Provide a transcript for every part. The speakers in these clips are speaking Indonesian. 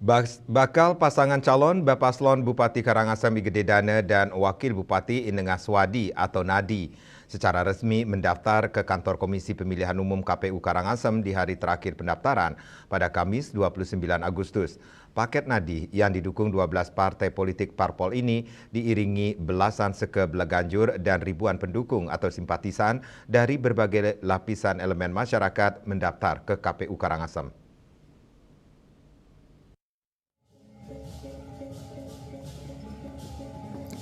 Bakal pasangan calon Bapaslon Bupati Karangasem I Gede Dana dan Wakil Bupati Inengah Swadi atau Nadi secara resmi mendaftar ke kantor Komisi Pemilihan Umum KPU Karangasem di hari terakhir pendaftaran pada Kamis 29 Agustus. Paket Nadi yang didukung 12 partai politik parpol ini diiringi belasan seke Belaganjur dan ribuan pendukung atau simpatisan dari berbagai lapisan elemen masyarakat mendaftar ke KPU Karangasem.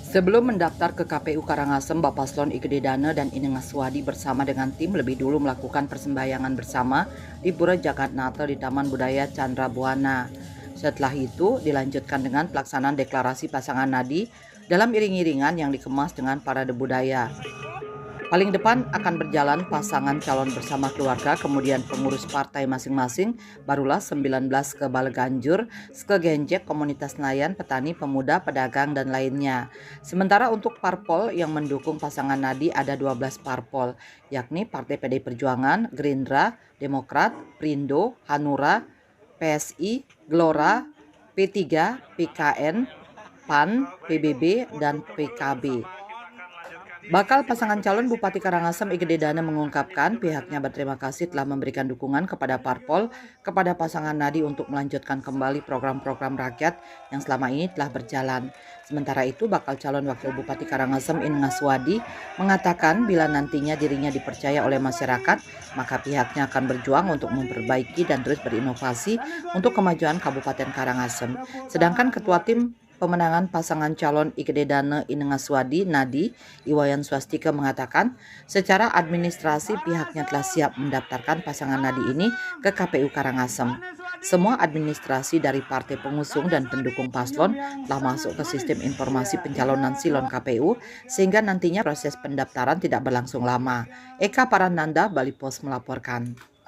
Sebelum mendaftar ke KPU Karangasem, Bapaslon I Gede Dana dan Inengah Swadi bersama dengan tim lebih dulu melakukan persembahyangan bersama di Pura Jagatnata di Taman Budaya Chandra Buana. Setelah itu dilanjutkan dengan pelaksanaan deklarasi pasangan nadi dalam iring-iringan yang dikemas dengan parade budaya. Paling depan akan berjalan pasangan calon bersama keluarga, kemudian pengurus partai masing-masing, barulah 19 ke Baleganjur, Genjek, komunitas nelayan, petani, pemuda, pedagang, dan lainnya. Sementara untuk parpol yang mendukung pasangan nadi ada 12 parpol, yakni Partai PDI Perjuangan, Gerindra, Demokrat, Prindo, Hanura, PSI, Gelora, P3, PKN, PAN, PBB, dan PKB. Bakal pasangan calon Bupati Karangasem I Gede Dana mengungkapkan pihaknya berterima kasih telah memberikan dukungan kepada parpol, kepada pasangan nadi untuk melanjutkan kembali program-program rakyat yang selama ini telah berjalan. Sementara itu, bakal calon Wakil Bupati Karangasem Inengah Swadi mengatakan bila nantinya dirinya dipercaya oleh masyarakat, maka pihaknya akan berjuang untuk memperbaiki dan terus berinovasi untuk kemajuan Kabupaten Karangasem. Sedangkan Ketua Tim Pemenangan pasangan calon I Gede Dana Inengah Swadi Nadi Iwayan Swastika mengatakan secara administrasi pihaknya telah siap mendaftarkan pasangan Nadi ini ke KPU Karangasem. Semua administrasi dari partai pengusung dan pendukung paslon telah masuk ke sistem informasi pencalonan silon KPU sehingga nantinya proses pendaftaran tidak berlangsung lama. Eka Parananda, Bali Pos melaporkan.